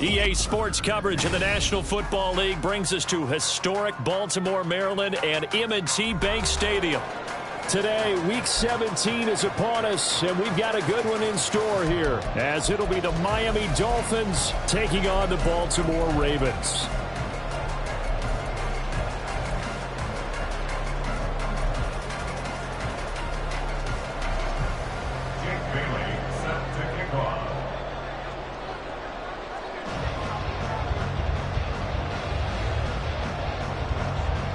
EA Sports coverage of the National Football League brings us to historic Baltimore, Maryland, and M&T Bank Stadium. Today, Week 17 is upon us, and we've got a good one in store here, as it'll be the Miami Dolphins taking on the Baltimore Ravens.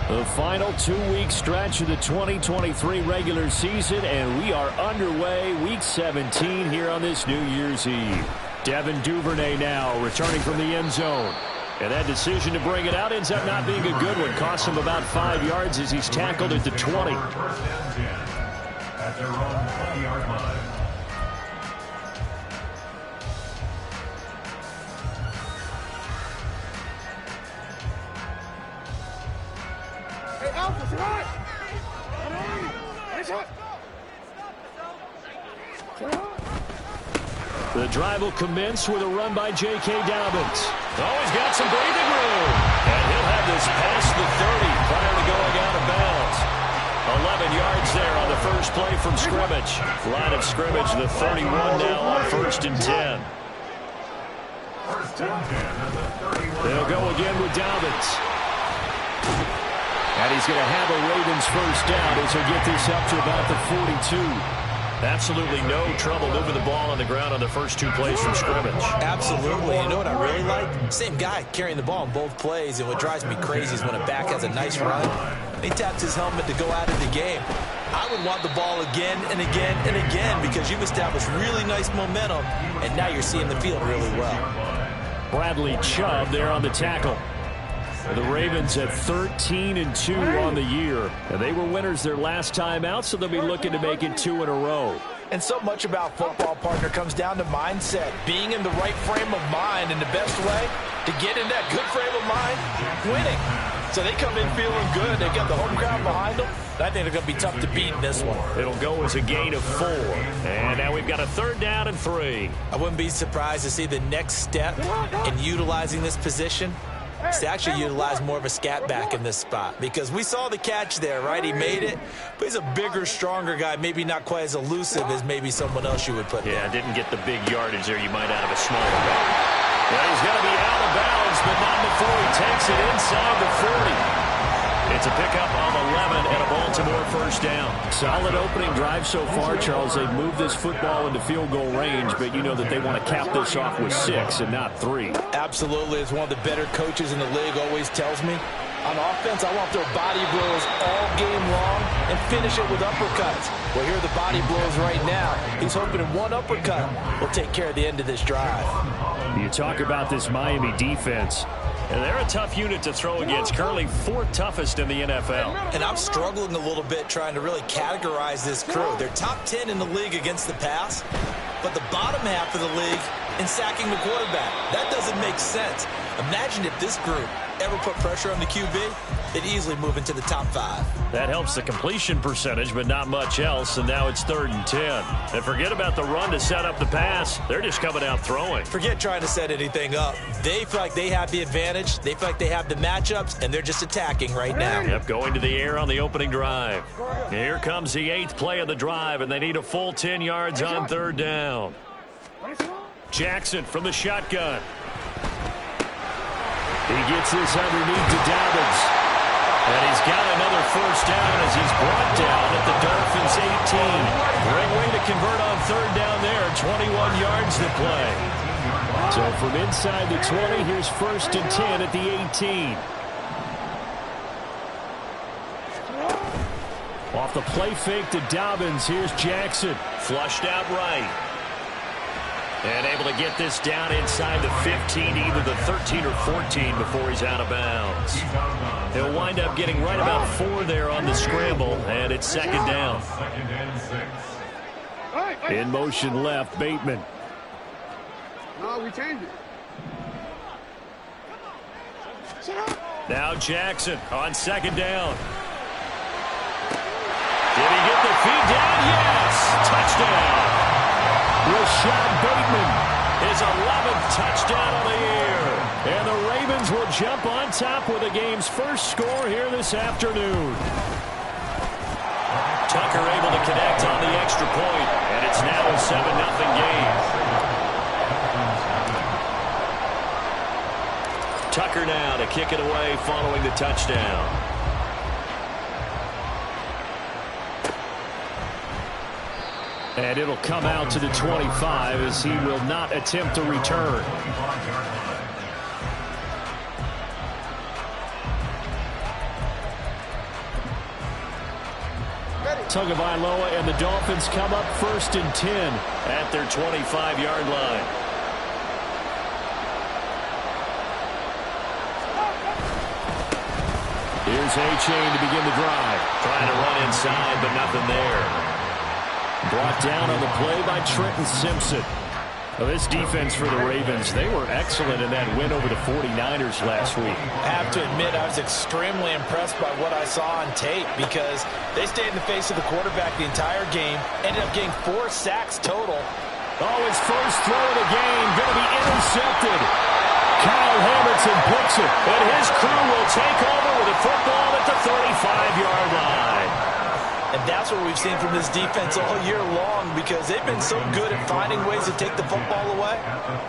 The final 2-week stretch of the 2023 regular season, and we are underway Week 17 here on this New Year's Eve. Devin Duvernay now returning from the end zone. And that decision to bring it out ends up not being a good one. Cost him about 5 yards as he's tackled at the 20. At their own 20-yard line. The drive will commence with a run by J.K. Dobbins. Oh, he's got some breathing room. And he'll have this past the 30 prior to going out of bounds. 11 yards there on the first play from scrimmage. Line of scrimmage, the 31 now on 1st and 10. They'll go again with Dobbins. And he's going to have a Ravens first down as he'll get this up to about the 42. Absolutely no trouble moving the ball on the ground on the first 2 plays from scrimmage. Absolutely. You know what I really like? Same guy carrying the ball on both plays, and what drives me crazy is when a back has a nice run, he taps his helmet to go out of the game. I would want the ball again and again and again because you've established really nice momentum, and now you're seeing the field really well. Bradley Chubb there on the tackle. The Ravens at 13-2 on the year. And they were winners their last time out, so they'll be looking to make it 2 in a row. And so much about football, partner, comes down to mindset. Being in the right frame of mind, and the best way to get in that good frame of mind, winning. So they come in feeling good. They've got the home crowd behind them. I think they're going to be tough to beat in this one. It'll go as a gain of 4. And now we've got a 3rd down and 3. I wouldn't be surprised to see the next step in utilizing this position is to actually utilize more of a scat back in this spot, because we saw the catch there, right? He made it, but he's a bigger, stronger guy, maybe not quite as elusive as maybe someone else you would put there. Yeah, didn't get the big yardage there you might out of a smaller guy. Well, he's going to be out of bounds, but not before he takes it inside the 40. It's a pickup of 11 and a Baltimore first down. Solid opening drive so far, Charles. They've moved this football into field goal range, but you know that they want to cap this off with 6 and not 3. Absolutely. As one of the better coaches in the league always tells me, on offense, I want their body blows all game long and finish it with uppercuts. Well, here are the body blows right now. He's hoping in one uppercut will take care of the end of this drive. You talk about this Miami defense. And they're a tough unit to throw against, currently 4th toughest in the NFL. And I'm struggling a little bit trying to really categorize this crew. They're top 10 in the league against the pass, but the bottom half of the league in sacking the quarterback. That doesn't make sense. Imagine if this group ever put pressure on the QB, they'd easily move into the top 5. That helps the completion percentage, but not much else, and now it's 3rd and 10. And forget about the run to set up the pass. They're just coming out throwing. Forget trying to set anything up. They feel like they have the advantage. They feel like they have the matchups, and they're just attacking right now. Yep, going to the air on the opening drive. Here comes the 8th play of the drive, and they need a full 10 yards on 3rd down. Jackson from the shotgun. He gets this underneath to Dobbins. And he's got another first down as he's brought down at the Dolphins' 18. Great way to convert on 3rd down there. 21 yards to play. So from inside the 20, here's 1st and 10 at the 18. Off the play fake to Dobbins, here's Jackson. Flushed out right. And able to get this down inside the 15, either the 13 or 14 before he's out of bounds. He'll wind up getting right about 4 there on the scramble, and it's 2nd down. In motion left, Bateman. No, we changed it. Now Jackson on 2nd down. Did he get the feed down? Yes! Touchdown! Rashad Bateman, his 11th touchdown of the year. And the Ravens will jump on top with the game's first score here this afternoon. Tucker able to connect on the extra point, and it's now a 7-0 game. Tucker now to kick it away following the touchdown. And it'll come out to the 25 as he will not attempt a return. Tagovailoa and the Dolphins come up 1st and 10 at their 25-yard line. Here's A-Chain to begin the drive. Trying to run inside, but nothing there. Brought down on the play by Trenton Simpson. Well, this defense for the Ravens, they were excellent in that win over the 49ers last week. I have to admit, I was extremely impressed by what I saw on tape because they stayed in the face of the quarterback the entire game, ended up getting 4 sacks total. Oh, his first throw of the game going to be intercepted. Kyle Hamilton picks it, and his crew will take over with a football at the 35-yard line. And that's what we've seen from this defense all year long because they've been so good at finding ways to take the football away.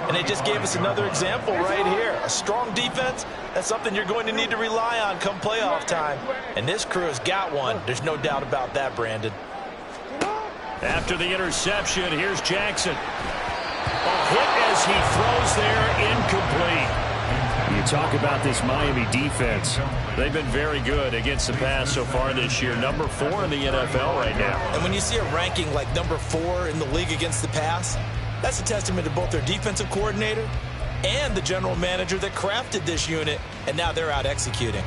And they just gave us another example right here. A strong defense, that's something you're going to need to rely on come playoff time. And this crew has got one. There's no doubt about that, Brandon. After the interception, here's Jackson. A hit as he throws there, incomplete. You talk about this Miami defense. They've been very good against the pass so far this year. Number 4 in the NFL right now. And when you see a ranking like number 4 in the league against the pass, that's a testament to both their defensive coordinator and the general manager that crafted this unit, and now they're out executing.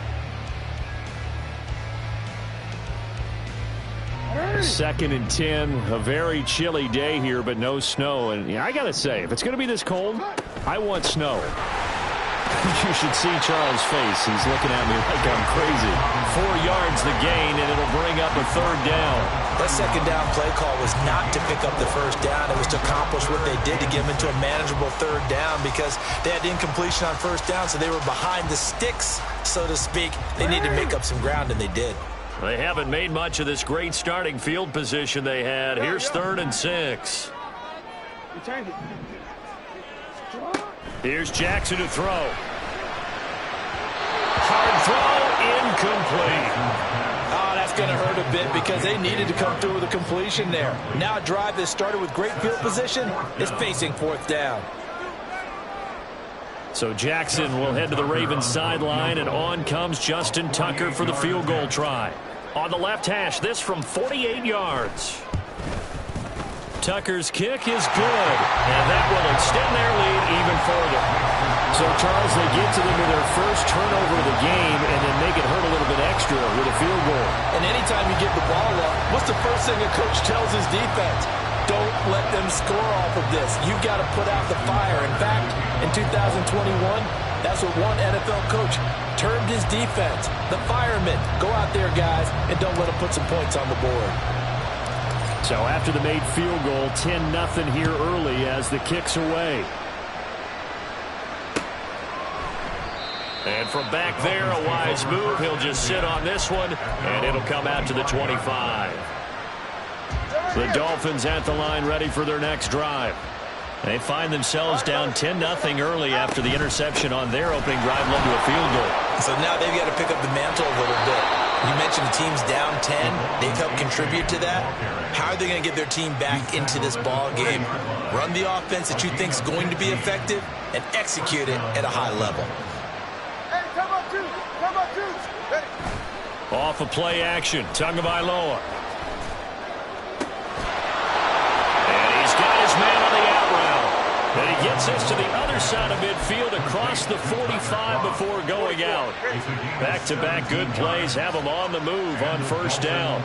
2nd and 10, a very chilly day here, but no snow. And I got to say, if it's going to be this cold, I want snow. You should see Charles' face. He's looking at me like I'm crazy. 4 yards the gain, and it'll bring up a 3rd down. That 2nd down play call was not to pick up the 1st down. It was to accomplish what they did to get them into a manageable 3rd down because they had incompletion on 1st down, so they were behind the sticks, so to speak. They needed to make up some ground, and they did. They haven't made much of this great starting field position they had. Here's 3rd and 6. Here's Jackson to throw. Hard throw, incomplete. Oh, that's going to hurt a bit because they needed to come through with a completion there. Now a drive that started with great field position is facing 4th down. So Jackson will head to the Ravens sideline, and on comes Justin Tucker for the field goal try. On the left hash, this from 48 yards. Tucker's kick is good, and that will extend their lead even further. So, Charles, they get to them with their first turnover of the game and then make it hurt a little bit extra with a field goal. And anytime you give the ball up, what's the first thing a coach tells his defense? Don't let them score off of this. You've got to put out the fire. In fact, in 2021, that's what one NFL coach termed his defense. The firemen. Go out there, guys, and don't let them put some points on the board. So after the made field goal, 10-0 here early as the kick's away. And from back there, a wise move. He'll just sit on this one, and it'll come out to the 25. The Dolphins at the line ready for their next drive. They find themselves down 10-0 early after the interception on their opening drive led to a field goal. So now they've got to pick up the mantle a little bit. You mentioned the team's down 10. They've helped contribute to that. How are they going to get their team back into this ball game? Run the offense that you think is going to be effective and execute it at a high level. Hey, come up, two. Come up, two. Ready. Off of play action, Tagovailoa. And he's got his man on the out route. And he gets us to the other side of midfield across the 45 before going out. Back-to-back good plays have him on the move on 1st down.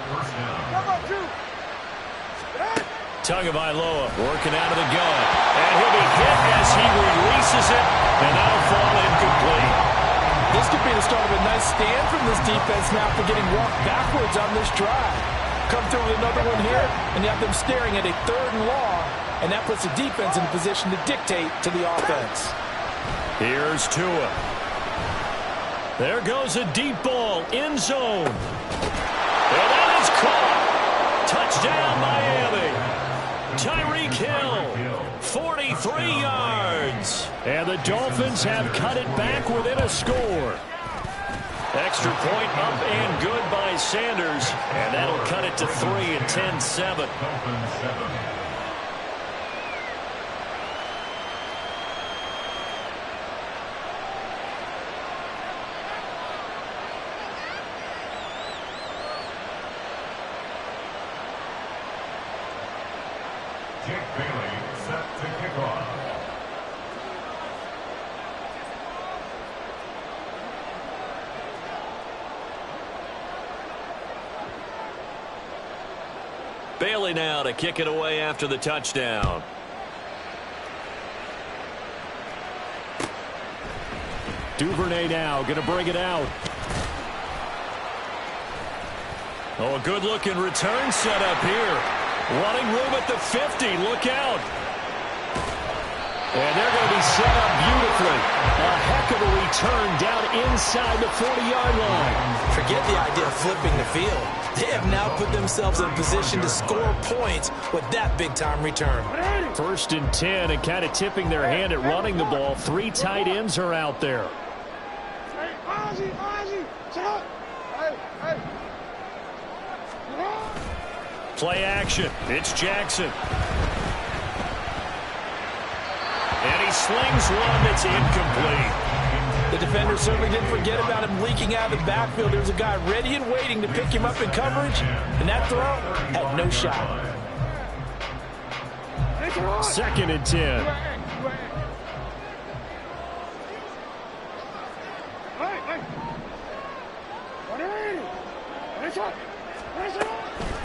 Tagovailoa working out of the gun. And he'll be hit as he releases it, and that'll fall incomplete. This could be the start of a nice stand from this defense now for getting walked backwards on this drive. Come through with another one here, and you have them staring at a 3rd and long, and that puts the defense in a position to dictate to the offense. Here's Tua. There goes a deep ball, end zone. And that is caught. Touchdown, Miami. Tyreek Hill, 43 yards. And the Dolphins have cut it back within a score. Extra point up and good by Sanders. And that'll cut it to 3 and 10-7. Bailey now to kick it away after the touchdown. Duvernay now going to bring it out. Oh, a good-looking return set up here. Running room at the 50. Look out. And they're going to be set up beautifully. A heck of a return down inside the 40-yard line. Forget the idea of flipping the field. They have now put themselves in a position to score points with that big-time return. 1st and 10 and kind of tipping their hand at running the ball. 3 tight ends are out there. Play action. It's Jackson. And he slings one that's incomplete. The defender certainly didn't forget about him leaking out of the backfield. There's a guy ready and waiting to pick him up in coverage, and that throw had no shot. 2nd and 10.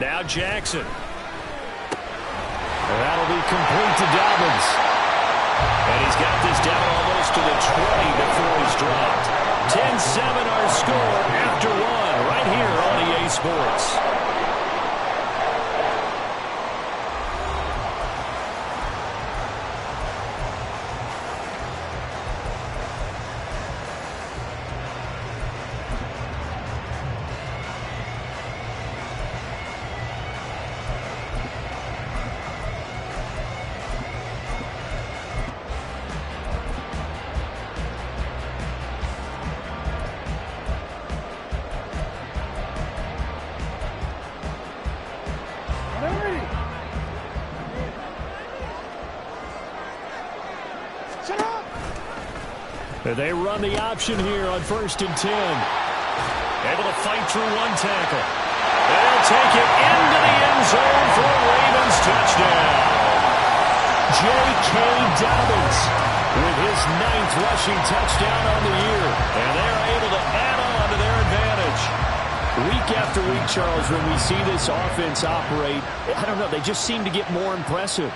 Now Jackson. And that'll be complete to Dobbins. And he's got this down almost to the 20 before he's dropped. 10-7 our score after 1 right here on EA Sports. They run the option here on 1st and 10. Able to fight through one tackle. They'll take it into the end zone for a Ravens touchdown. J.K. Dobbins with his 9th rushing touchdown on the year. And they're able to add on to their advantage. Week after week, Charles, when we see this offense operate, I don't know, they just seem to get more impressive.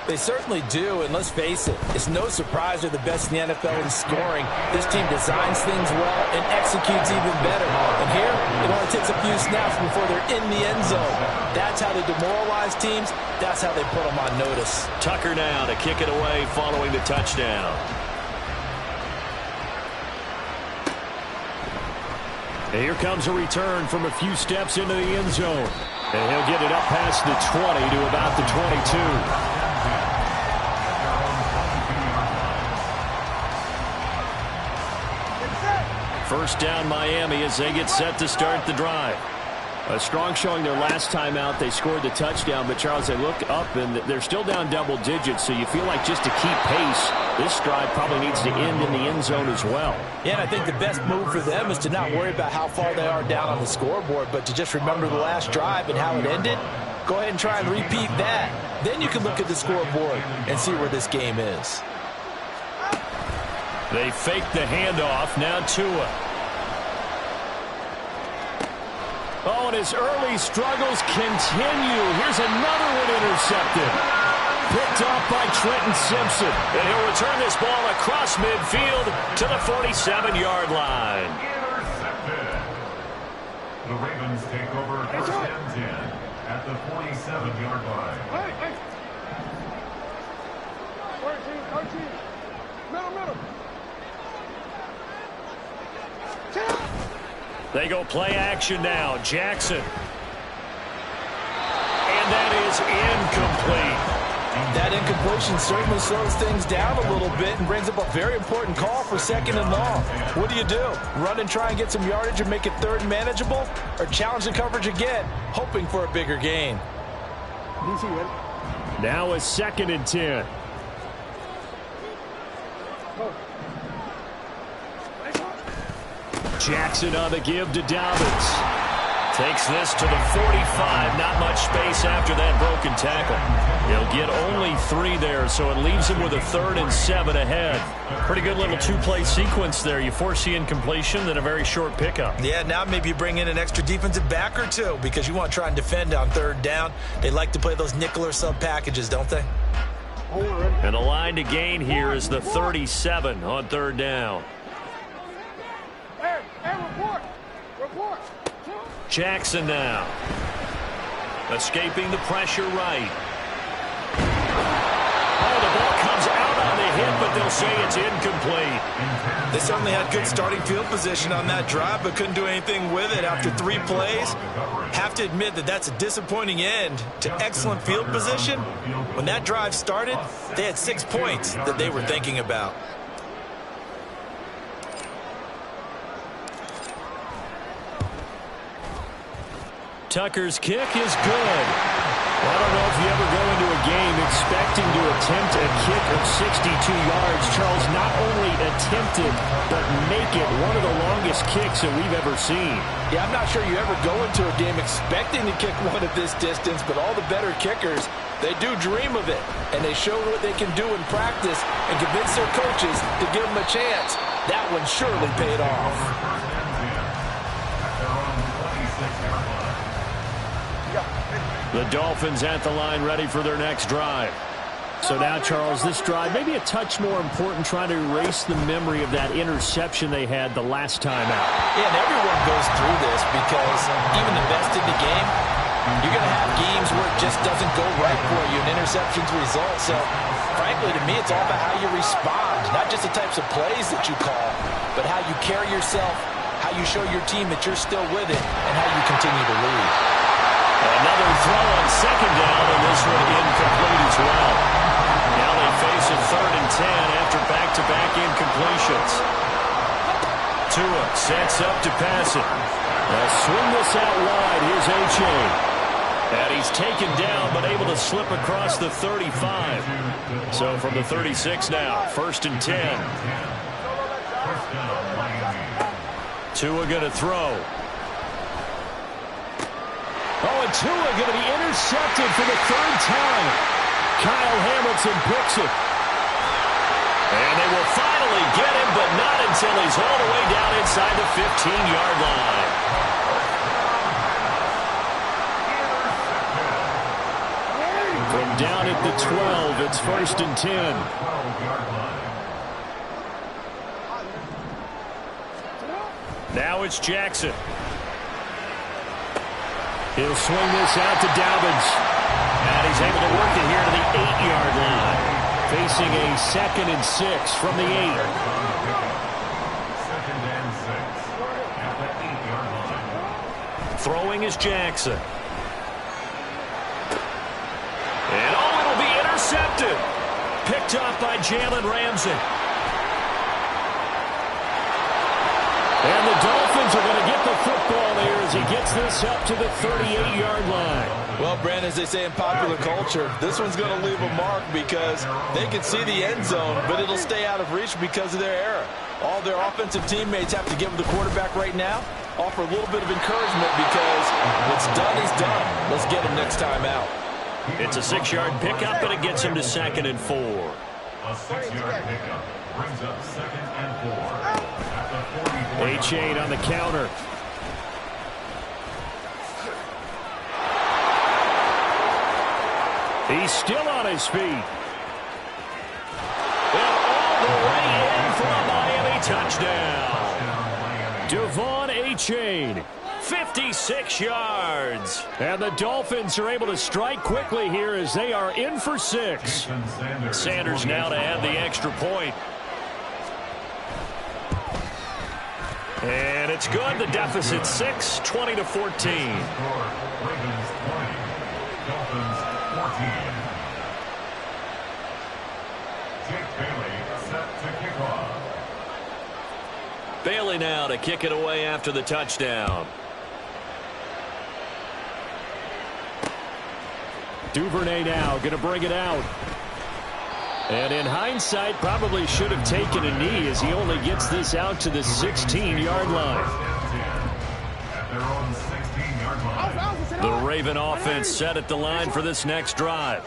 They certainly do, and let's face it, it's no surprise they're the best in the NFL in scoring. This team designs things well and executes even better. And here, it only takes a few snaps before they're in the end zone. That's how they demoralize teams. That's how they put them on notice. Tucker now to kick it away following the touchdown. And here comes a return from a few steps into the end zone. And he'll get it up past the 20 to about the 22. First down Miami as they get set to start the drive. A strong showing their last time out. They scored the touchdown, but Charles, they look up and they're still down double digits, so you feel like just to keep pace, this drive probably needs to end in the end zone as well. Yeah, and I think the best move for them is to not worry about how far they are down on the scoreboard, but to just remember the last drive and how it ended. Go ahead and try and repeat that. Then you can look at the scoreboard and see where this game is. They fake the handoff. Now Tua. Oh, and his early struggles continue. Here's another one intercepted. Picked off by Trenton Simpson. And he'll return this ball across midfield to the 47-yard line. Intercepted. The Ravens take over 1st and 10 at the 47-yard line. 13. Middle. They go play action now. Jackson. And that is incomplete. That incompletion certainly slows things down a little bit and brings up a very important call for 2nd and long. What do? Run and try and get some yardage and make it 3rd and manageable? Or challenge the coverage again, hoping for a bigger gain? Now a 2nd and 10. Jackson on the give to Dobbins. Takes this to the 45. Not much space after that broken tackle. He'll get only 3 there, so it leaves him with a 3rd and 7 ahead. Pretty good little 2-play sequence there. You force the incompletion, then a very short pickup. Yeah, now maybe you bring in an extra defensive back or 2 because you want to try and defend on 3rd down. They like to play those nickel or sub packages, don't they? And the line to gain here is the 37 on 3rd down. Hey, report! Report! Jackson now. Escaping the pressure right. Oh, the ball comes out on the hit, but they'll say it's incomplete. They certainly had good starting field position on that drive, but couldn't do anything with it after 3 plays. Have to admit that that's a disappointing end to excellent field position. When that drive started, they had 6 points that they were thinking about. Tucker's kick is good. Well, I don't know if you ever go into a game expecting to attempt a kick of 62 yards. Charles, not only attempt it, but make it one of the longest kicks that we've ever seen. Yeah, I'm not sure you ever go into a game expecting to kick one at this distance, but all the better kickers, they do dream of it, and they show what they can do in practice and convince their coaches to give them a chance. That one surely paid off. The Dolphins at the line ready for their next drive. So now, Charles, this drive maybe a touch more important, trying to erase the memory of that interception they had the last time out. Yeah, and everyone goes through this because even the best in the game, you're going to have games where it just doesn't go right for you, and interceptions result. So, frankly, to me, it's all about how you respond, not just the types of plays that you call, but how you carry yourself, how you show your team that you're still with it, and how you continue to lead. Another throw on 2nd down, and this one incomplete as well. Now they face a 3rd and 10 after back-to-back incompletions. Tua sets up to pass it. They'll swing this out wide. Here's H.A. And he's taken down, but able to slip across the 35. So from the 36 now, 1st and 10. Tua going to throw. Oh, and Tua going to be intercepted for the 3rd time. Kyle Hamilton picks it. And they will finally get him, but not until he's all the way down inside the 15-yard line. From down at the 12, it's 1st and 10. Now it's Jackson. He'll swing this out to Dobbins. And he's able to work it here to the 8-yard line. Facing a 2nd and 6 from the 8. 2nd and 6 at the 8-yard line. Throwing is Jackson. And oh, it'll be intercepted. Picked up by Jalen Ramsey. And the Dolphins are going to get the football there as he gets this up to the 38-yard line. Well, Brandon, as they say in popular culture, this one's going to leave a mark because they can see the end zone, but it'll stay out of reach because of their error. All their offensive teammates have to give the quarterback right now, offer a little bit of encouragement because what's done is done. Let's get him next time out. It's a 6-yard pickup, but it gets him to 2nd and 4. A 6-yard pickup brings up 2nd and 4. H8 on the counter. He's still on his feet. And all the way in for a Miami touchdown. Devon Achane, 56 yards. And the Dolphins are able to strike quickly here as they are in for 6. Sanders now to add the extra point. And it's good. The deficit 6, 20-14. Ravens 20, Dolphins 14. Jake Bailey set to kick off. Bailey now to kick it away after the touchdown. Duvernay now going to bring it out. And in hindsight, probably should have taken a knee as he only gets this out to the 16-yard line. At their own 16-yard line. The Raven offense set at the line for this next drive.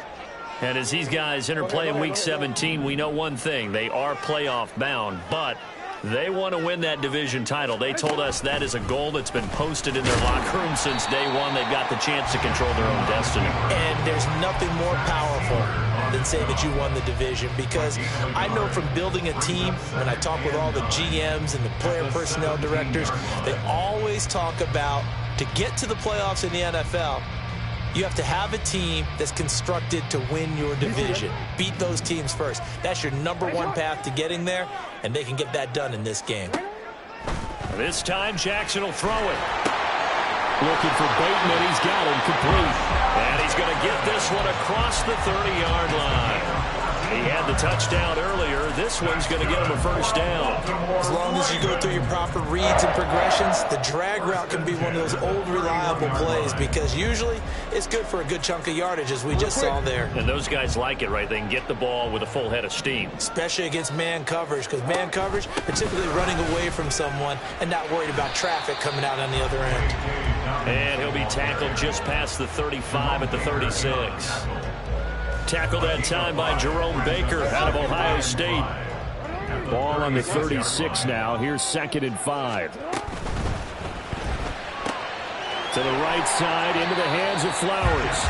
And as these guys interplay in Week 17, we know one thing. They are playoff bound, but they want to win that division title. They told us that is a goal that's been posted in their locker room since day one. They've got the chance to control their own destiny. And there's nothing more powerful than saying that you won the division, because I know from building a team, when I talk with all the GMs and the player personnel directors, they always talk about, to get to the playoffs in the NFL, you have to have a team that's constructed to win your division. Beat those teams first. That's your #1 path to getting there, and they can get that done in this game. This time, Jackson will throw it. Looking for Bateman. He's got him complete. And he's going to get this one across the 30-yard line. He had the touchdown earlier. This one's going to get him a first down. As long as you go through your proper reads and progressions, the drag route can be one of those old reliable plays, because usually it's good for a good chunk of yardage, as we just saw there. And those guys like it, right? They can get the ball with a full head of steam. Especially against man coverage, because man coverage, particularly running away from someone and not worried about traffic coming out on the other end. And he'll be tackled just past the 35 at the 36. Tackled that time by Jerome Baker out of Ohio State. Ball on the 36 now. Here's 2nd and 5. To the right side, into the hands of Flowers.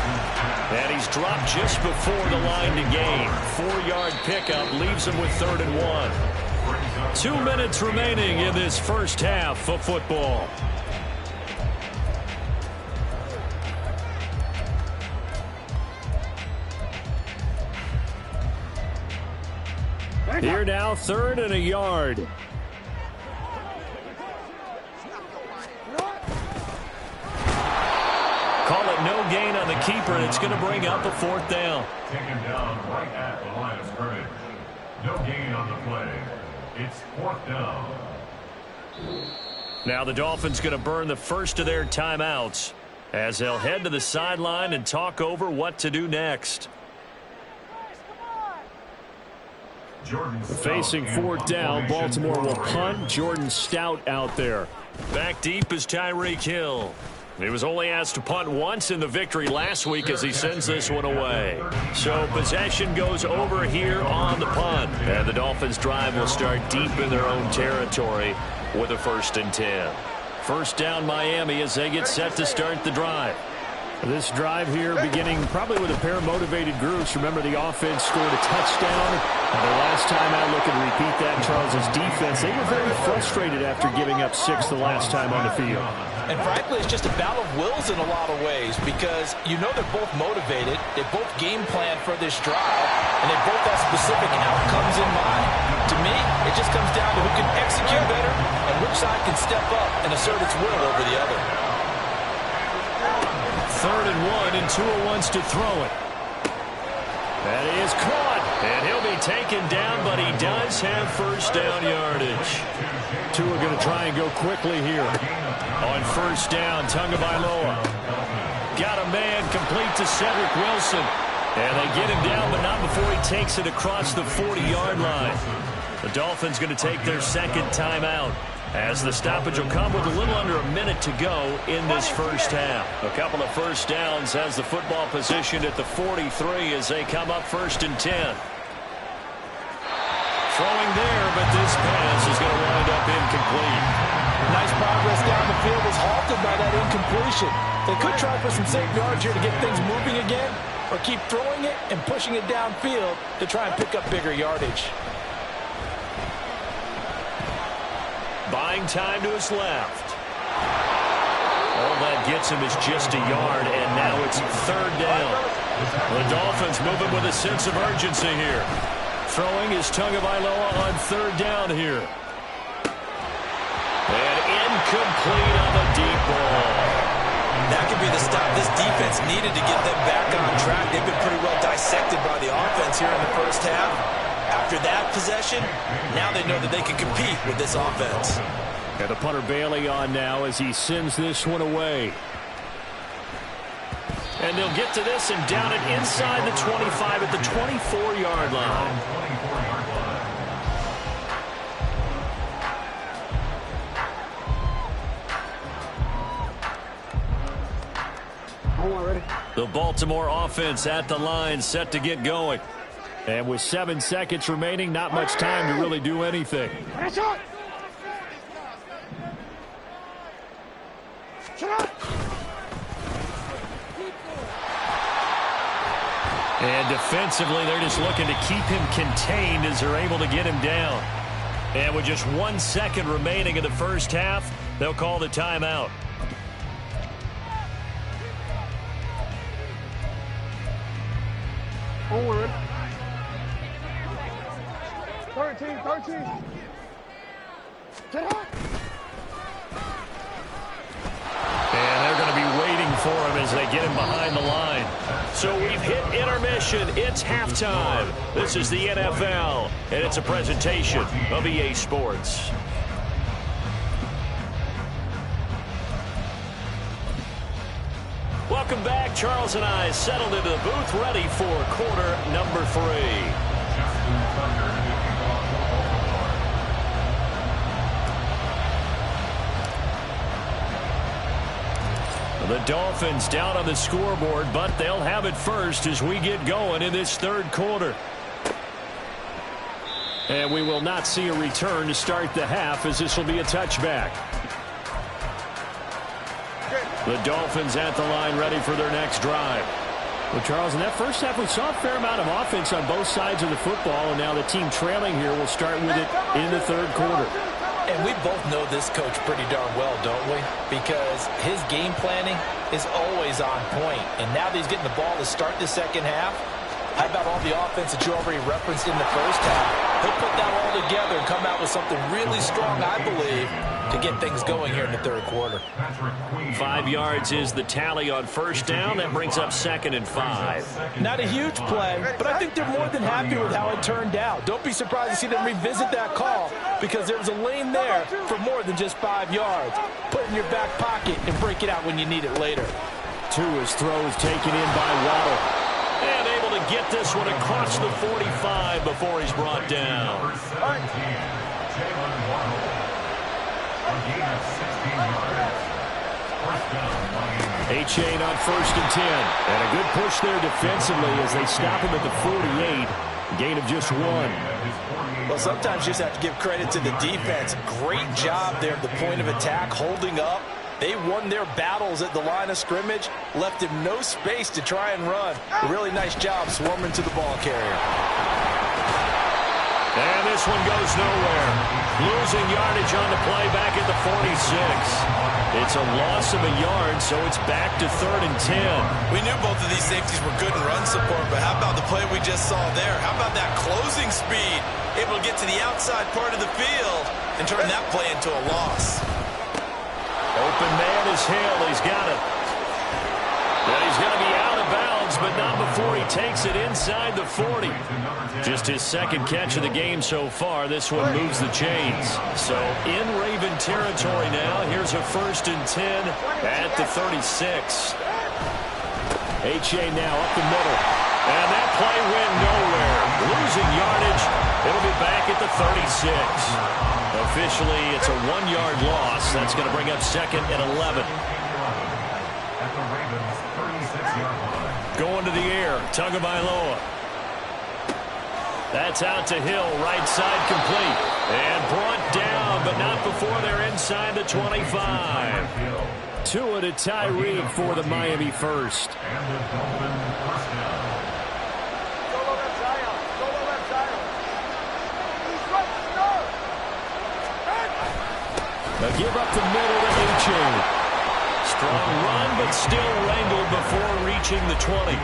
And he's dropped just before the line to gain. 4-yard pickup leaves him with 3rd and 1. 2 minutes remaining in this first half of football. Here now, 3rd and a yard. Call it no gain on the keeper, and it's going to bring up a 4th down. Taken down right at the line of scrimmage. No gain on the play. It's 4th down. Now the Dolphins going to burn the first of their timeouts as they'll head to the sideline and talk over what to do next. Facing 4th down, Baltimore will punt. Jordan Stout out there. Back deep is Tyreek Hill. He was only asked to punt once in the victory last week as he sends this one away. So possession goes over here on the punt. And the Dolphins drive will start deep in their own territory with a 1st and 10. First down Miami as they get set to start the drive. This drive here beginning probably with a pair of motivated groups. Remember, the offense scored a touchdown. And the last time out, look and repeat that, Charles' defense, they were very frustrated after giving up 6 the last time on the field. And frankly, it's just a battle of wills in a lot of ways, because you know they're both motivated. They both game plan for this drive, and they both have specific outcomes in mind. To me, it just comes down to who can execute better and which side can step up and assert its will over the other. 3rd and 1, and Tua wants to throw it. That is caught, and he'll be taken down, but he does have first down yardage. Tua going to try and go quickly here. On first down, Tagovailoa. Got a man complete to Cedric Wilson. And they get him down, but not before he takes it across the 40-yard line. The Dolphins going to take their 2nd timeout, as the stoppage will come with a little under a minute to go in this first half. A couple of first downs has the football positioned at the 43 as they come up 1st and 10. Throwing there, but this pass is going to wind up incomplete. Nice progress down the field is halted by that incompletion. They could try for some safe yards here to get things moving again, or keep throwing it and pushing it downfield to try and pick up bigger yardage. Buying time to his left. All that gets him is just a yard, and now it's 3rd down. The Dolphins moving with a sense of urgency here. Throwing is Tagovailoa on 3rd down here. And Incomplete on the deep ball. That could be the stop this defense needed to get them back on track. They've been pretty well dissected by the offense here in the first half. After that possession, now they know that they can compete with this offense. And the punter Bailey on now as he sends this one away. And they'll get to this and down it inside the 25 at the 24-yard line. The Baltimore offense at the line, set to get going. And with 7 seconds remaining, not much time to really do anything. And defensively, they're just looking to keep him contained as they're able to get him down. And with just 1 second remaining in the first half, they'll call the timeout. Forward. 13. And they're going to be waiting for him as they get him behind the line. So we've hit intermission. It's halftime. This is the NFL, and it's a presentation of EA Sports. Welcome back. Charles and I settled into the booth, ready for quarter number 3. The Dolphins down on the scoreboard, but they'll have it first as we get going in this third quarter. And we will not see a return to start the half, as this will be a touchback. The Dolphins at the line, ready for their next drive. Well, Charles, in that first half, we saw a fair amount of offense on both sides of the football, and now the team trailing here will start with it in the third quarter. And we both know this coach pretty darn well, don't we? Because his game planning is always on point. And now that he's getting the ball to start the second half, how about all the offense that you already referenced in the first half? He'll put that all together and come out with something really strong, I believe, to get things going here in the third quarter. 5 yards is the tally on first down. That brings up 2nd and 5. Not a huge play, but I think they're more than happy with how it turned out. Don't be surprised to see them revisit that call, because there was a lane there for more than just 5 yards. Put it in your back pocket and break it out when you need it later. Tua's throws taken in by Waddle. And able to get this one across the 45 before he's brought down. A-Chain on 1st and 10. And a good push there defensively as they stop him at the 48. Gain of just 1. Well, sometimes you just have to give credit to the defense. Great job there at the point of attack, holding up. They won their battles at the line of scrimmage, left him no space to try and run. A really nice job swarming to the ball carrier. And this one goes nowhere. Losing yardage on the play back at the 46. It's a loss of a yard, so it's back to 3rd and 10. We knew both of these safeties were good in run support, but how about the play we just saw there? How about that closing speed? Able to get to the outside part of the field and turn that play into a loss. Open man is Hill. He's got it. And he's going to be out of bounds, but not before he takes it inside the 40. Just his 2nd catch of the game so far. This one moves the chains. So in Raven territory now. Here's a 1st and 10 at the 36. A-Chain now up the middle. And that play went nowhere. Losing yardage. It'll be back at the 36. Officially, it's a 1-yard loss. That's going to bring up 2nd and 11. Going to the air. Tagovailoa. That's out to Hill. Right side complete. And brought down, but not before they're inside the 25. Tua to Tyreek for the Miami first. A give up the middle to A-Chain. Strong run, but still wrangled before reaching the 20.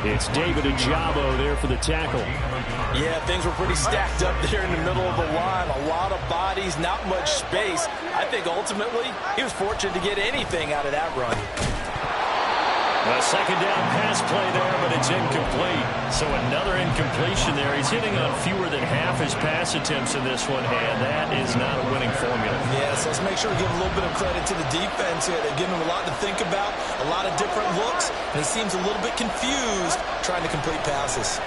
It's David Ajabo there for the tackle. Yeah, things were pretty stacked up there in the middle of the line. A lot of bodies, not much space. I think ultimately he was fortunate to get anything out of that run. A second down pass play there, but it's incomplete. So another incompletion there. He's hitting on fewer than half his pass attempts in this one, and that is not a winning formula. Yeah, so let's make sure we give a little bit of credit to the defense here. They've given him a lot to think about, a lot of different looks, and he seems a little bit confused trying to complete passes.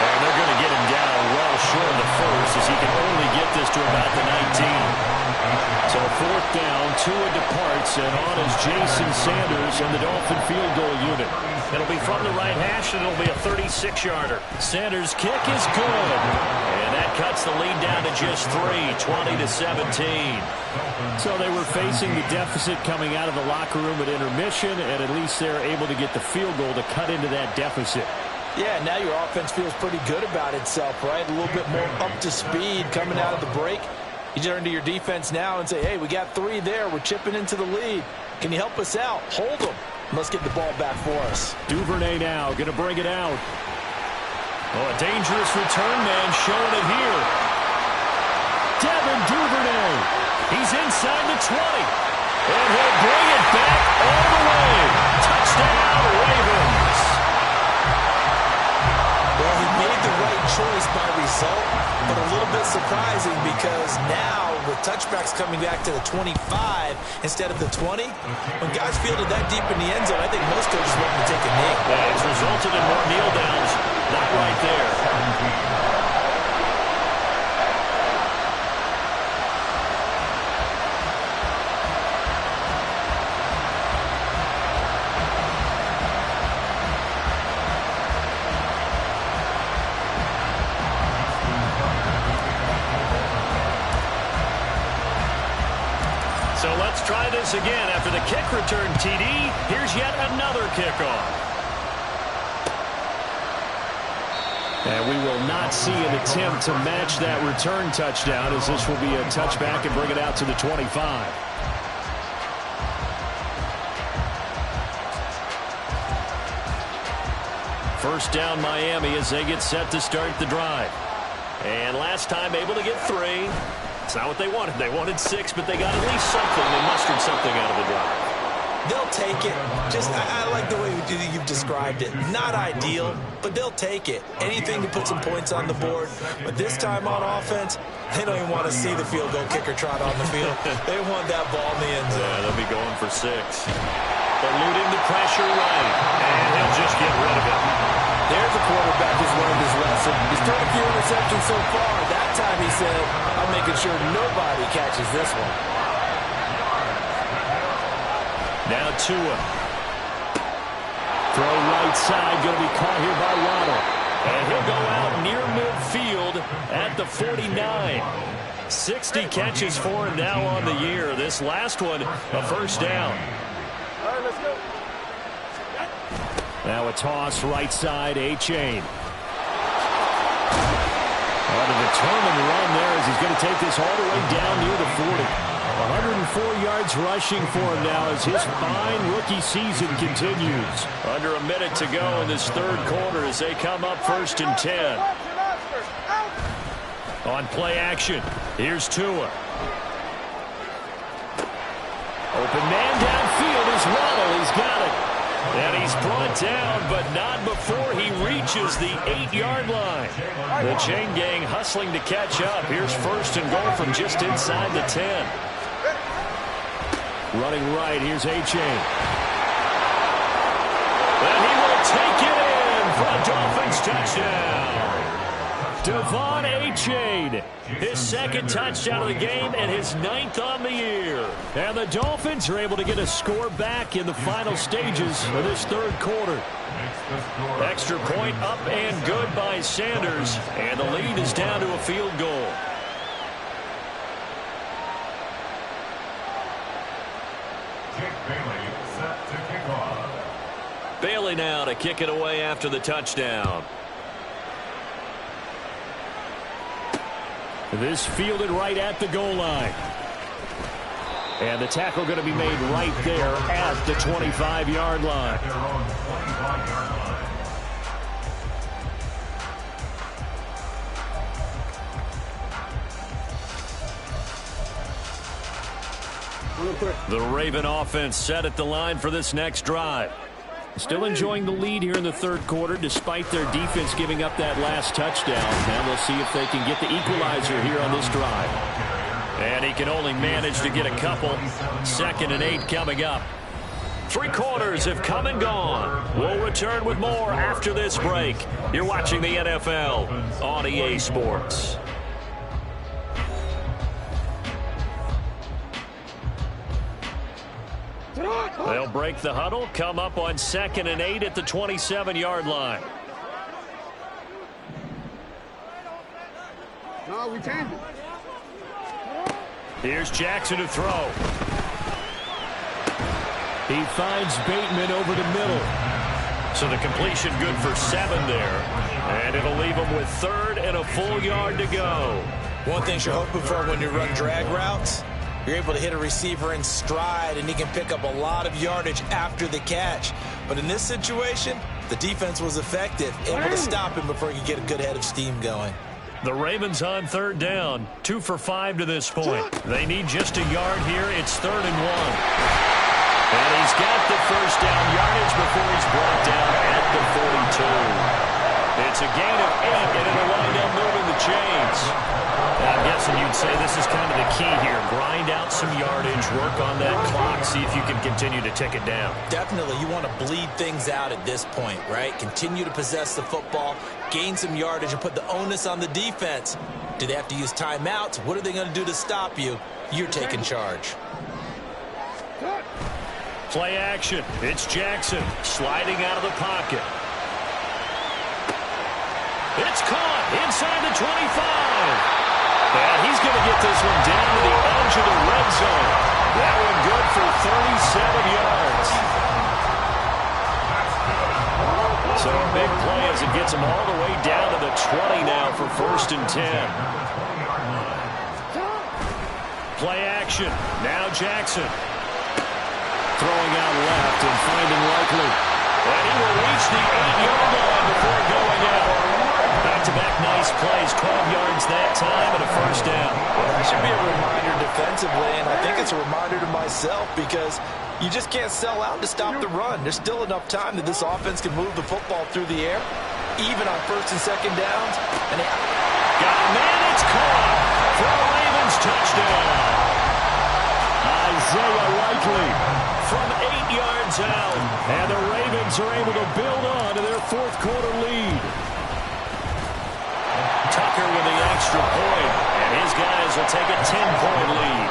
And they're going to get him down well short of the first, as he can only get this to about the 19. So fourth down, Tua departs, and on is Jason Sanders and the Dolphin field goal unit. It'll be from the right hash, and it'll be a 36-yarder. Sanders' kick is good, and that cuts the lead down to just 3, 20-17. So they were facing the deficit coming out of the locker room at intermission, and at least they're able to get the field goal to cut into that deficit. Yeah, now your offense feels pretty good about itself, right? A little bit more up to speed coming out of the break. You turn to your defense now and say, hey, we got 3 there. We're chipping into the lead. Can you help us out? Hold them. Let's get the ball back for us. Duvernay now going to bring it out. Oh, a dangerous return man showing it here. Devin Duvernay. He's inside the 20. And he'll bring it back all the way. Touchdown, Ravens. Well, he made the right choice by result, but a little bit surprising because now with touchbacks coming back to the 25 instead of the 20, when guys fielded that deep in the end zone, I think most coaches want to take a knee. Yeah, it's resulted in more kneel downs. Not right there. So let's try this again. After the kick return, TD, here's yet another kickoff. And we will not see an attempt to match that return touchdown, as this will be a touchback and bring it out to the 25. First down, Miami, as they get set to start the drive. And last time able to get 3. It's not what they wanted. They wanted 6, but they got at least something. They mustered something out of the drive. They'll take it. I like the way you've described it. Not ideal, but they'll take it. Anything to put some points on the board. But this time on offense, they don't even want to see the field goal kicker trot on the field. They want that ball in the end zone. Yeah, they'll be going for 6. Eluding the pressure right, and he'll just get rid of it. There's a quarterback who's learned his lesson. He's thrown a few interceptions so far. That time he said, I'm making sure nobody catches this one. Now Tua. Throw right side, going to be caught here by Waddle. And he'll go out near midfield at the 49. 60 catches for him now on the year. This last one, a first down. All right, let's go. Now a toss right side, A-Chain. On a determined run there as he's going to take this all the way down near the 40. 104 yards rushing for him now as his fine rookie season continues. Under a minute to go in this third quarter as they come up 1st and 10. On play action, here's Tua. Open man downfield is Waddle. He's got it. And he's brought down, but not before he reaches the 8-yard line. The chain gang hustling to catch up. Here's 1st and goal from just inside the 10. Running right, here's A-Chain. And he will take it in for a Dolphins touchdown. Devon A-Chain, his 2nd touchdown of the game and his 9th on the year. And the Dolphins are able to get a score back in the final stages of this third quarter. Extra point up and good by Sanders, and the lead is down to a field goal. Bailey set to kick off. Bailey now to kick it away after the touchdown. This fielded right at the goal line. And the tackle going to be made right there at the 25-yard line. At their own 25-yard line. The Raven offense set at the line for this next drive. Still enjoying the lead here in the third quarter despite their defense giving up that last touchdown. Now we'll see if they can get the equalizer here on this drive. And he can only manage to get a couple. 2nd and 8 coming up. 3 quarters have come and gone. We'll return with more after this break. You're watching the NFL on EA Sports. They'll break the huddle, come up on 2nd and 8 at the 27-yard line. No, we changed it. Here's Jackson to throw. He finds Bateman over the middle. So the completion good for 7 there. And it'll leave him with 3rd and a full yard to go. One thing you're hoping for when you run drag routes, you're able to hit a receiver in stride, and he can pick up a lot of yardage after the catch. But in this situation, the defense was effective, able to stop him before he could get a good head of steam going. The Ravens on 3rd down, 2 for 5 to this point. They need just a yard here. It's 3rd and 1. And he's got the first down yardage before he's brought down at the 42. It's a gain of 8, and it'll wind up moving the chains. I'm guessing you'd say this is kind of the key here. Grind out some yardage, work on that clock, see if you can continue to tick it down. Definitely, you want to bleed things out at this point, right? Continue to possess the football, gain some yardage, and put the onus on the defense. Do they have to use timeouts? What are they going to do to stop you? You're taking charge. Play action. It's Jackson sliding out of the pocket. It's caught inside the 25. And he's going to get this one down to the edge of the red zone. That one good for 37 yards. So a big play as it gets him all the way down to the 20 now for 1st and 10. Play action. Now Jackson. Throwing out left and finding Likely. And he will reach the 8-yard line before going out. Back-to-back nice plays, 12 yards that time and a first down. Well, that should be a reminder defensively, and I think it's a reminder to myself because you just can't sell out to stop the run. There's still enough time that this offense can move the football through the air, even on 1st and 2nd downs. And got a man, it's caught for a Ravens touchdown. Isaiah Likely from 8 yards out, and the Ravens are able to build on to their 4th quarter lead. Tucker with the extra point, and his guys will take a 10-point lead.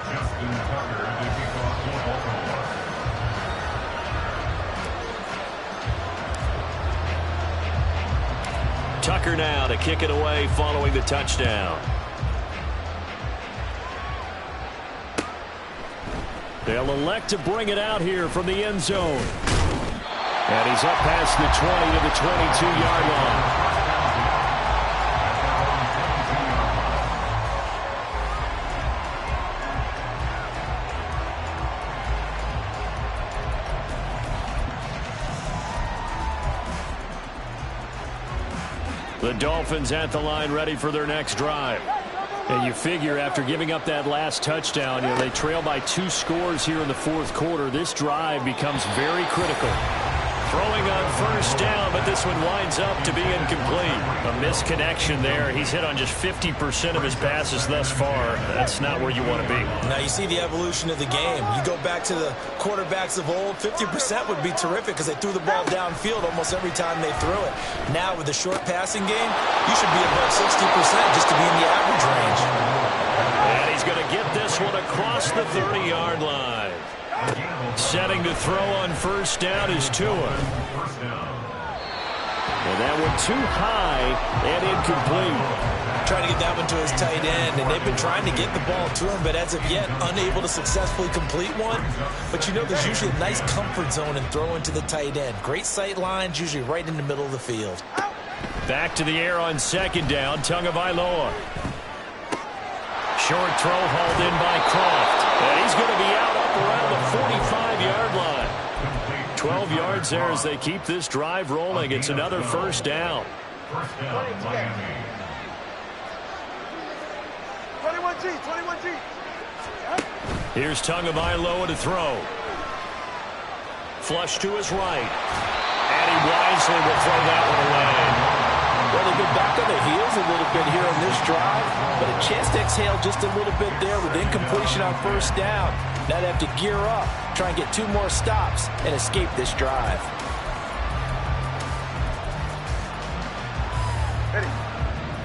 Justin Tucker to kick off the Baltimore. Tucker now to kick it away following the touchdown. They'll elect to bring it out here from the end zone. And he's up past the 20 to the 22-yard line. The Dolphins at the line ready for their next drive. And you figure after giving up that last touchdown, they trail by 2 scores here in the 4th quarter. This drive becomes very critical. Throwing on first down, but this one winds up to be incomplete. A misconnection there. He's hit on just 50% of his passes thus far. That's not where you want to be. Now you see the evolution of the game. You go back to the quarterbacks of old, 50% would be terrific because they threw the ball downfield almost every time they threw it. Now with the short passing game, you should be above 60% just to be in the average range. And he's going to get this one across the 30-yard line. Setting to throw on first down is Tua. And that one too high and incomplete. Trying to get that one to his tight end, and they've been trying to get the ball to him, but as of yet, unable to successfully complete one. But you know there's usually a nice comfort zone in throwing to the tight end. Great sight lines, usually right in the middle of the field. Back to the air on second down, Tagovailoa. Short throw hauled in by Croft. And he's going to be out up around the 45-yard line. 12 yards there as they keep this drive rolling. It's another first down. First down, Miami. 21G, 21G. Here's Tagovailoa to throw. Flush to his right. And he wisely will throw that one away. Well, they've been back on their heels a little bit here on this drive, but a chance to exhale just a little bit there with incompletion on first down. Now they have to gear up, try and get 2 more stops, and escape this drive.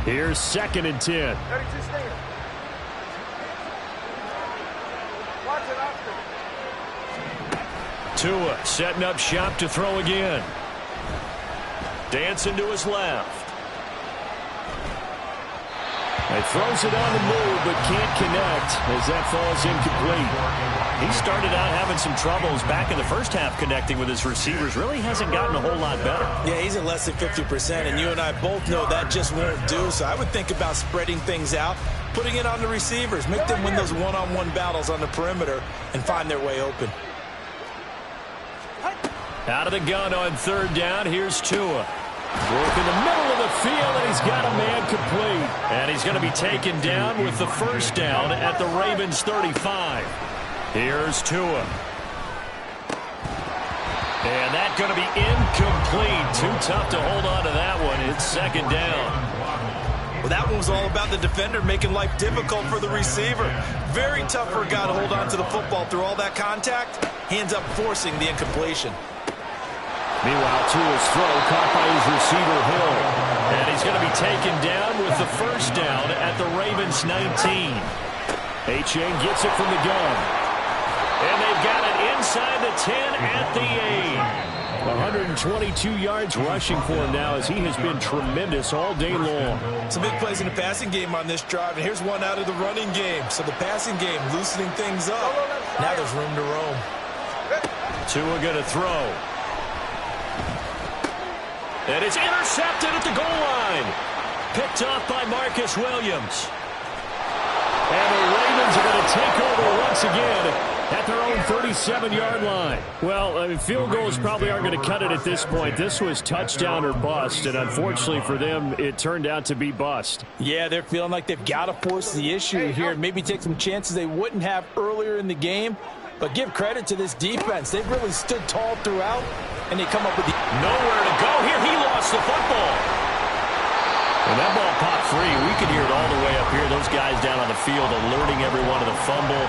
Here's 2nd and 10. 32 stand. Watch it, Oscar. Tua setting up shop to throw again. Dancing to his left. He throws it on the move, but can't connect as that falls incomplete. He started out having some troubles back in the first half connecting with his receivers. Really hasn't gotten a whole lot better. Yeah, he's at less than 50%, and you and I both know that just won't do. So I would think about spreading things out, putting it on the receivers, make them win those one-on-one battles on the perimeter, and find their way open. Out of the gun on third down, here's Tua. Work in the middle of the field, and he's got a man complete. And he's going to be taken down with the first down at the Ravens 35. Here's Tua. And that's going to be incomplete. Too tough to hold on to that one. It's second down. Well, that one was all about the defender making life difficult for the receiver. Very tough for a guy to hold on to the football through all that contact. He ends up forcing the incompletion. Meanwhile, Tua's throw caught by his receiver, Hill. And he's going to be taken down with the first down at the Ravens 19. Achane gets it from the gun. And they've got it inside the 10 at the 8. 122 yards rushing for him now as he has been tremendous all day long. Some big plays in the passing game on this drive, and here's one out of the running game. So the passing game loosening things up. Now there's room to roam. Tua going to throw. And it's intercepted at the goal line. Picked off by Marcus Williams. And the Ravens are going to take over once again at their own 37-yard line. Well, field goals probably aren't going to cut it at this point. This was touchdown or bust, and unfortunately for them, it turned out to be bust. Yeah, they're feeling like they've got to force the issue here, maybe take some chances they wouldn't have earlier in the game. But give credit to this defense. They've really stood tall throughout, and they come up with nowhere to go here. He lost the football. And that ball popped free. We could hear it all the way up here. Those guys down on the field alerting everyone of the fumble.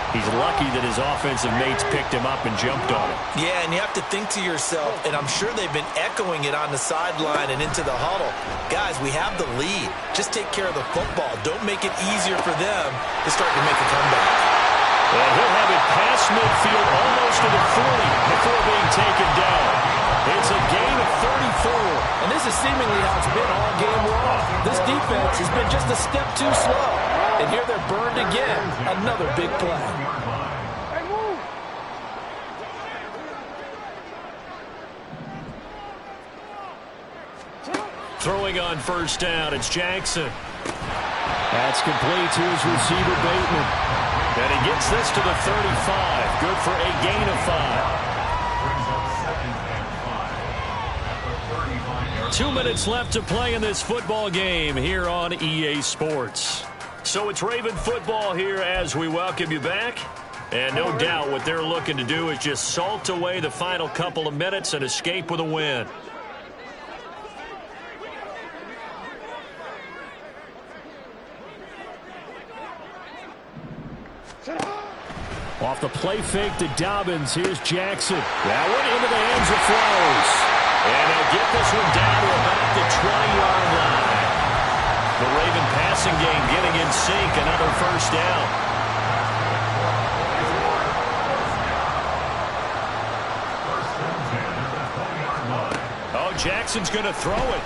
He's lucky that his offensive mates picked him up and jumped on it. Yeah, and you have to think to yourself, and I'm sure they've been echoing it on the sideline and into the huddle. Guys, we have the lead. Just take care of the football. Don't make it easier for them to start to make a comeback. And he'll have it past midfield almost to the 40 before being taken down. It's a gain of 34. And this is seemingly how it's been all game long. This defense has been just a step too slow. And here they're burned again. Another big play. Hey, move. Throwing on first down, it's Jackson. That's complete to his receiver, Bateman. And he gets this to the 35. Good for a gain of 5. 2 minutes left to play in this football game here on EA Sports. So it's Raven football here as we welcome you back. And no doubt what they're looking to do is just salt away the final couple of minutes and escape with a win. Off the play fake to Dobbins. Here's Jackson. That one into the hands of Flowers. And they'll get this one down to about the 20-yard line. The Raven passing game getting in sync. Another first down. Oh, Jackson's going to throw it.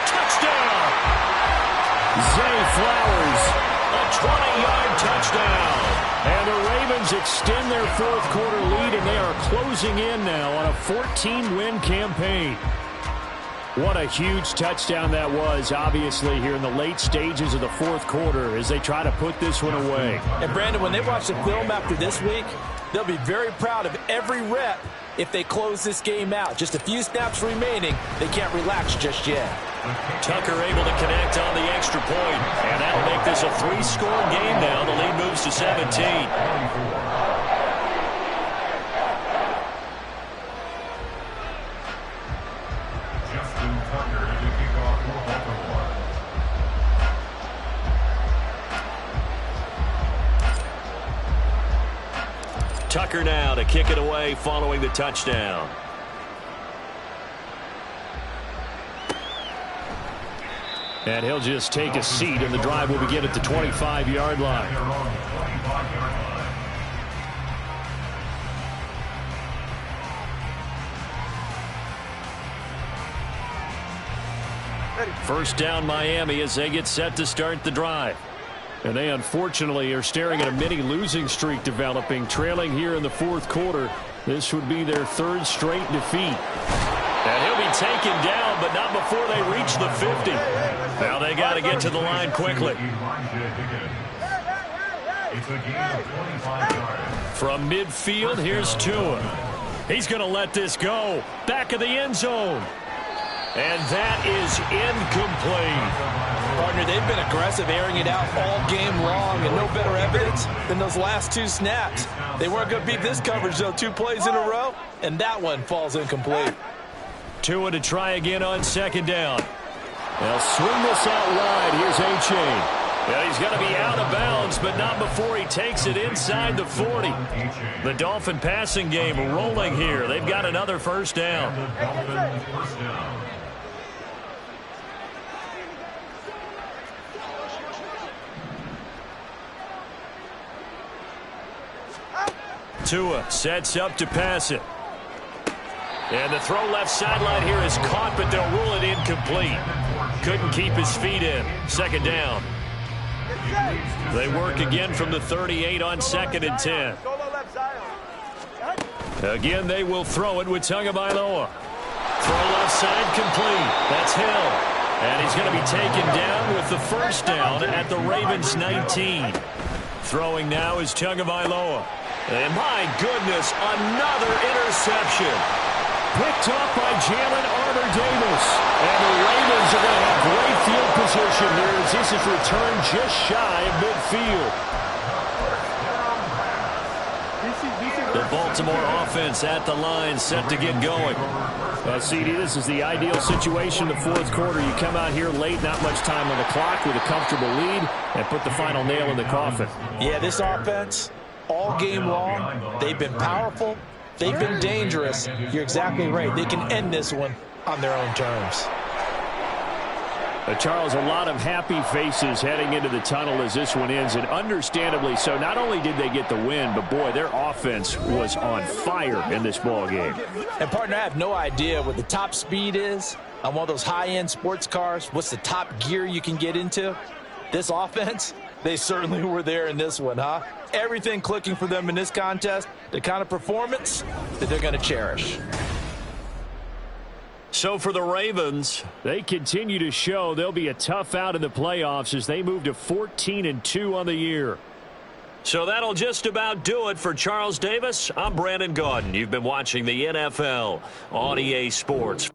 Touchdown! Ravens extend their fourth quarter lead, and they are closing in now on a 14-win campaign. What a huge touchdown that was, obviously, here in the late stages of the fourth quarter as they try to put this one away. And, Brandon, when they watch the film after this week, they'll be very proud of every rep if they close this game out. Just a few snaps remaining. They can't relax just yet. Tucker able to connect on the extra point, and that'll make this a 3-score game now. The lead moves to 17. Tucker now to kick it away following the touchdown. And he'll just take a seat, and the drive will begin at the 25-yard line. First down Miami as they get set to start the drive. And they unfortunately are staring at a mini losing streak developing, trailing here in the fourth quarter. This would be their third straight defeat. And he'll be taken down, but not before they reach the 50. Now they got to get to the line quickly. From midfield, here's Tua. He's going to let this go. Back of the end zone. And that is incomplete. Partner, they've been aggressive, airing it out all game long, and no better evidence than those last two snaps. They weren't going to beat this coverage, though, 2 plays in a row, and that one falls incomplete. Tua to try again on second down. They'll swing this out wide. Here's A-Chain. Yeah, he's going to be out of bounds, but not before he takes it inside the 40. The Dolphin passing game rolling here. They've got another first down. Tua sets up to pass it. And the throw left sideline here is caught, but they'll rule it incomplete. Couldn't keep his feet in. Second down. They work again from the 38 on 2nd and 10. Again, they will throw it with Tagovailoa. Throw left side complete. That's Hill. And he's going to be taken down with the first down at the Ravens 19. Throwing now is Tagovailoa. And my goodness, another interception. Picked up by Jalen Armour-Davis. And the Ravens are going to have great field position here as this is returned just shy of midfield. The Baltimore offense at the line set to get going. CD, this is the ideal situation in the fourth quarter. You come out here late, not much time on the clock with a comfortable lead, and put the final nail in the coffin. Yeah, this offense, all game long, they've been powerful. They've been dangerous. You're exactly right. They can end this one on their own terms. Charles, a lot of happy faces heading into the tunnel as this one ends, and understandably so. Not only did they get the win, but, boy, their offense was on fire in this ball game. And, partner, I have no idea what the top speed is on one of those high-end sports cars. What's the top gear you can get into? This offense, they certainly were there in this one, huh? Everything clicking for them in this contest, the kind of performance that they're going to cherish. So for the Ravens, they continue to show they'll be a tough out in the playoffs as they move to 14-2 on the year. So that'll just about do it for Charles Davis. I'm Brandon Gaudin. You've been watching the NFL on EA Sports.